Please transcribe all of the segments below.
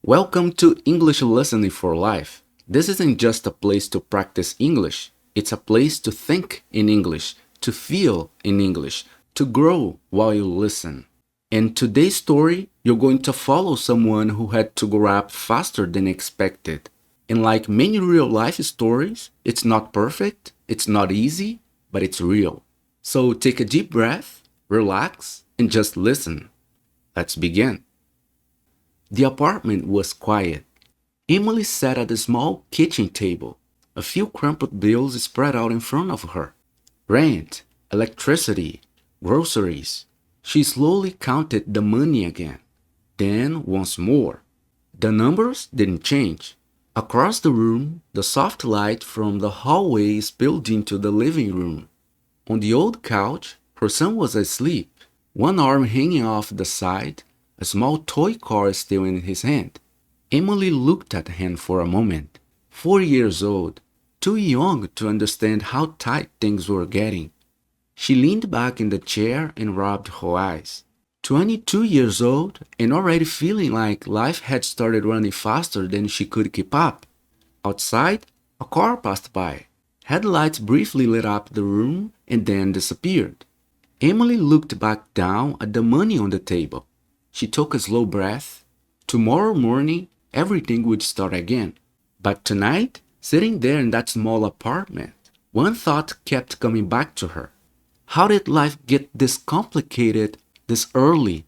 Welcome to English Listening for Life. This isn't just a place to practice English, it's a place to think in English, to feel in English, to grow while you listen. In today's story, you're going to follow someone who had to grow up faster than expected. And like many real life stories, it's not perfect, it's not easy, but it's real. So take a deep breath, relax, and just listen. Let's begin. The apartment was quiet. Emily sat at a small kitchen table, a few crumpled bills spread out in front of her. Rent, electricity, groceries. She slowly counted the money again. Then once more. The numbers didn't change. Across the room, the soft light from the hallway spilled into the living room. On the old couch, her son was asleep, one arm hanging off the side, a small toy car still in his hand. Emily looked at him for a moment. 4 years old, too young to understand how tight things were getting. She leaned back in the chair and rubbed her eyes. 22 years old and already feeling like life had started running faster than she could keep up. Outside, a car passed by. Headlights briefly lit up the room and then disappeared. Emily looked back down at the money on the table. She took a slow breath. Tomorrow morning, everything would start again. But tonight, sitting there in that small apartment, one thought kept coming back to her. How did life get this complicated this early?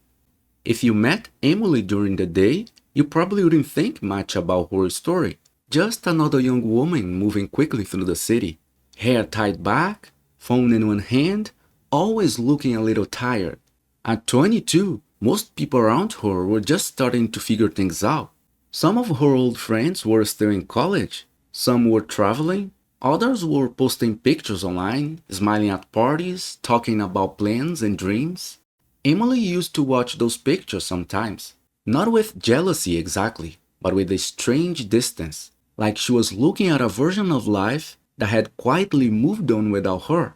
If you met Emily during the day, you probably wouldn't think much about her story. Just another young woman moving quickly through the city. Hair tied back, phone in one hand, always looking a little tired. At 22, most people around her were just starting to figure things out. Some of her old friends were still in college. Some were traveling. Others were posting pictures online, smiling at parties, talking about plans and dreams. Emily used to watch those pictures sometimes. Not with jealousy exactly, but with a strange distance, like she was looking at a version of life that had quietly moved on without her.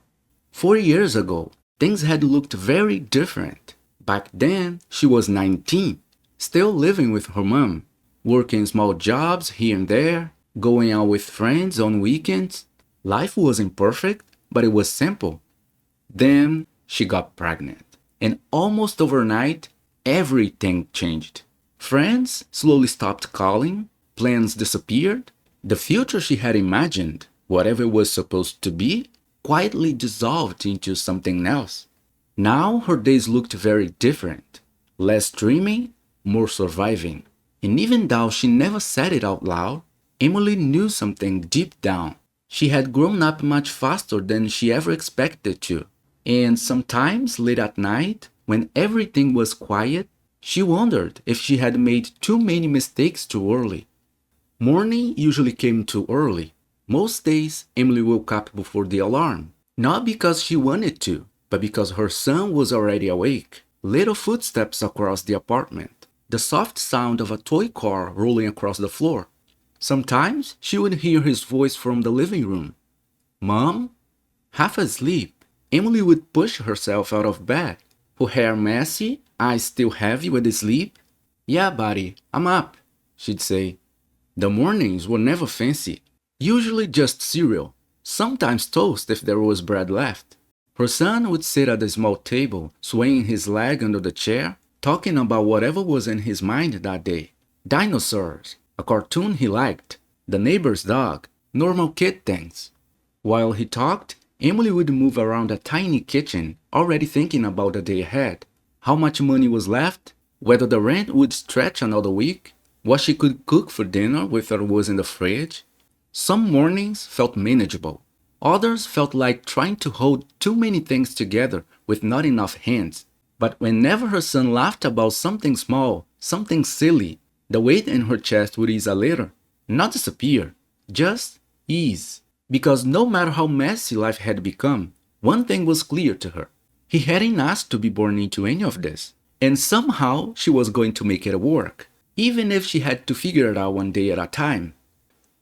4 years ago, things had looked very different. Back then, she was 19, still living with her mom, working small jobs here and there, going out with friends on weekends. Life wasn't perfect, but it was simple. Then she got pregnant, and almost overnight, everything changed. Friends slowly stopped calling, plans disappeared. The future she had imagined, whatever it was supposed to be, quietly dissolved into something else. Now her days looked very different. Less dreaming, more surviving. And even though she never said it out loud, Emily knew something deep down. She had grown up much faster than she ever expected to. And sometimes late at night, when everything was quiet, she wondered if she had made too many mistakes too early. Morning usually came too early. Most days, Emily woke up before the alarm. Not because she wanted to, but because her son was already awake. Little footsteps across the apartment. The soft sound of a toy car rolling across the floor. Sometimes she would hear his voice from the living room. "Mom?" Half asleep, Emily would push herself out of bed. Her hair messy, eyes still heavy with sleep. "Yeah, buddy, I'm up," she'd say. The mornings were never fancy. Usually just cereal. Sometimes toast if there was bread left. Her son would sit at a small table, swaying his leg under the chair, talking about whatever was in his mind that day. Dinosaurs, a cartoon he liked, the neighbor's dog, normal kid things. While he talked, Emily would move around a tiny kitchen, already thinking about the day ahead. How much money was left, whether the rent would stretch another week, what she could cook for dinner with what was in the fridge. Some mornings felt manageable. Others felt like trying to hold too many things together with not enough hands. But whenever her son laughed about something small, something silly, the weight in her chest would ease a little. Not disappear, just ease. Because no matter how messy life had become, one thing was clear to her. He hadn't asked to be born into any of this. And somehow she was going to make it work, even if she had to figure it out one day at a time.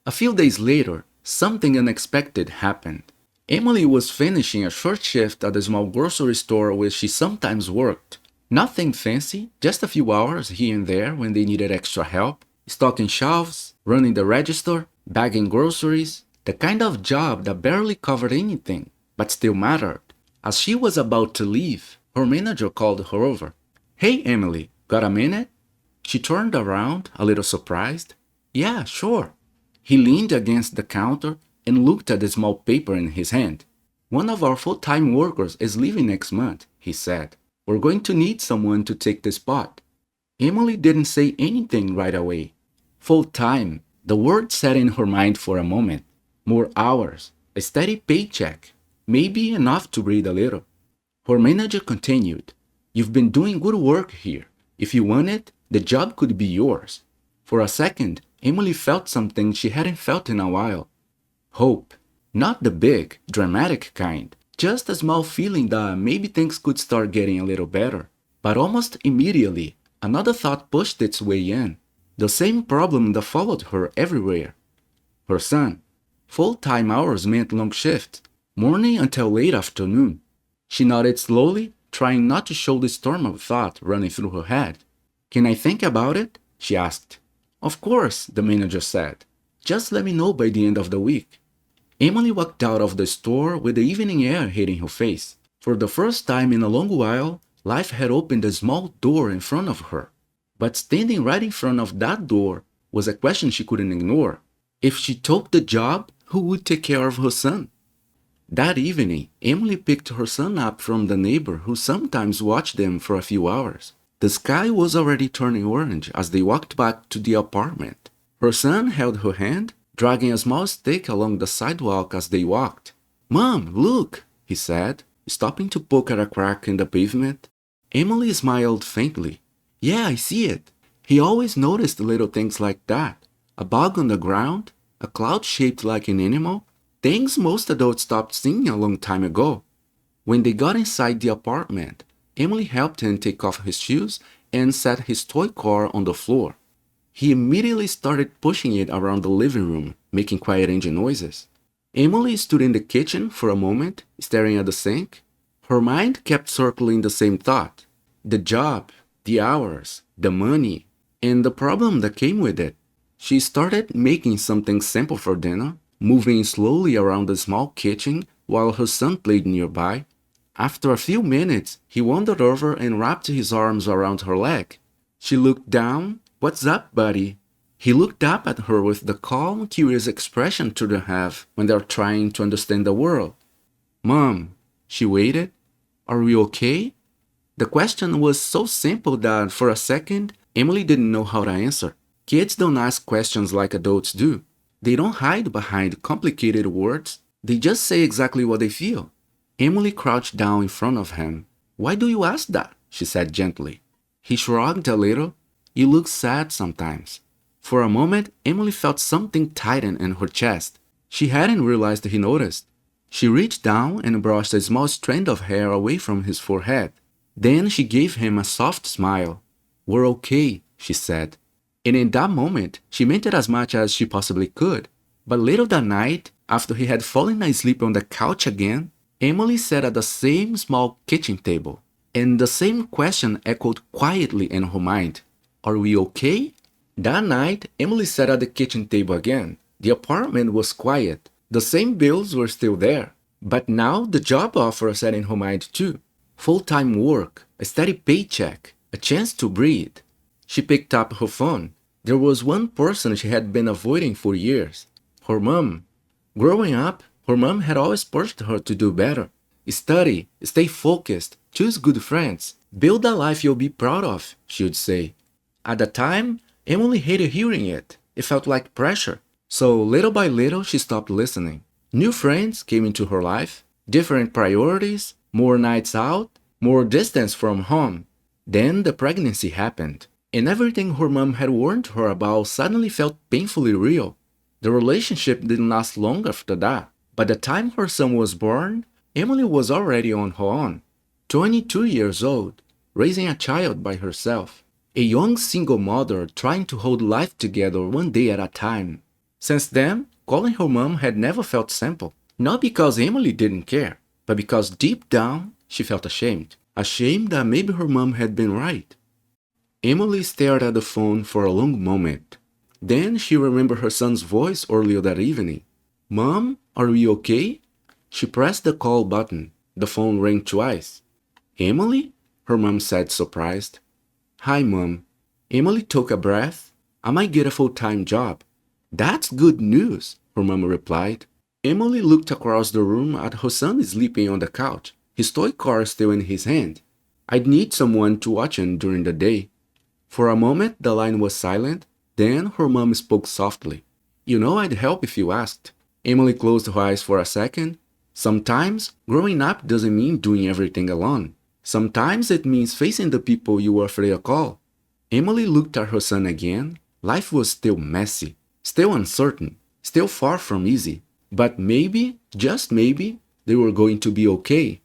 A few days later, something unexpected happened. Emily was finishing a short shift at the small grocery store where she sometimes worked. Nothing fancy, just a few hours here and there when they needed extra help. Stocking shelves, running the register, bagging groceries, the kind of job that barely covered anything, but still mattered. As she was about to leave, her manager called her over. "Hey, Emily, got a minute?" She turned around, a little surprised. "Yeah, sure." He leaned against the counter and looked at the small paper in his hand. "One of our full-time workers is leaving next month," he said. "We're going to need someone to take the spot." Emily didn't say anything right away. Full-time, the word sat in her mind for a moment. More hours, a steady paycheck, maybe enough to breathe a little. Her manager continued, "You've been doing good work here. If you want it, the job could be yours." For a second, Emily felt something she hadn't felt in a while. Hope. Not the big, dramatic kind, just a small feeling that maybe things could start getting a little better. But almost immediately, another thought pushed its way in. The same problem that followed her everywhere. Her son. Full-time hours meant long shifts, morning until late afternoon. She nodded slowly, trying not to show the storm of thought running through her head. "Can I think about it?" she asked. "Of course," the manager said. "Just let me know by the end of the week." Emily walked out of the store with the evening air hitting her face. For the first time in a long while, life had opened a small door in front of her. But standing right in front of that door was a question she couldn't ignore. If she took the job, who would take care of her son? That evening, Emily picked her son up from the neighbor who sometimes watched them for a few hours. The sky was already turning orange as they walked back to the apartment. Her son held her hand, dragging a small stick along the sidewalk as they walked. "Mom, look," he said, stopping to poke at a crack in the pavement. Emily smiled faintly. "Yeah, I see it." He always noticed little things like that. A bug on the ground, a cloud shaped like an animal, things most adults stopped seeing a long time ago. When they got inside the apartment, Emily helped him take off his shoes and set his toy car on the floor. He immediately started pushing it around the living room, making quiet engine noises. Emily stood in the kitchen for a moment, staring at the sink. Her mind kept circling the same thought. The job, the hours, the money, and the problem that came with it. She started making something simple for dinner, moving slowly around the small kitchen while her son played nearby. After a few minutes, he wandered over and wrapped his arms around her leg. She looked down. "What's up, buddy?" He looked up at her with the calm, curious expression children have when they're trying to understand the world. "Mom," she waited. "Are we okay?" The question was so simple that, for a second, Emily didn't know how to answer. Kids don't ask questions like adults do. They don't hide behind complicated words. They just say exactly what they feel. Emily crouched down in front of him. "Why do you ask that?" she said gently. He shrugged a little. "You look sad sometimes." For a moment, Emily felt something tighten in her chest. She hadn't realized he noticed. She reached down and brushed a small strand of hair away from his forehead. Then she gave him a soft smile. "We're okay," she said. And in that moment, she meant it as much as she possibly could. But later that night, after he had fallen asleep on the couch again, Emily sat at the same small kitchen table, and the same question echoed quietly in her mind. "Are we okay?" That night, Emily sat at the kitchen table again. The apartment was quiet. The same bills were still there. But now the job offer sat in her mind too. Full-time work, a steady paycheck, a chance to breathe. She picked up her phone. There was one person she had been avoiding for years. Her mom. Growing up, her mom had always pushed her to do better. Study, stay focused, choose good friends, build a life you'll be proud of, she would say. At the time, Emily hated hearing it. It felt like pressure. So little by little, she stopped listening. New friends came into her life, different priorities, more nights out, more distance from home. Then the pregnancy happened, and everything her mom had warned her about suddenly felt painfully real. The relationship didn't last long after that. By the time her son was born, Emily was already on her own, 22 years old, raising a child by herself. A young single mother trying to hold life together one day at a time. Since then, calling her mom had never felt simple. Not because Emily didn't care, but because deep down, she felt ashamed. Ashamed that maybe her mom had been right. Emily stared at the phone for a long moment. Then she remembered her son's voice earlier that evening. Mom, are we okay? She pressed the call button. The phone rang twice. Emily? Her mom said, surprised. Hi, Mom. Emily took a breath. I might get a full-time job. That's good news, her mom replied. Emily looked across the room at her son sleeping on the couch, his toy car still in his hand. I'd need someone to watch him during the day. For a moment, the line was silent. Then her mom spoke softly. You know I'd help if you asked. Emily closed her eyes for a second. Sometimes, growing up doesn't mean doing everything alone. Sometimes it means facing the people you were afraid to call. Emily looked at her son again. Life was still messy, still uncertain, still far from easy. But maybe, just maybe, they were going to be okay.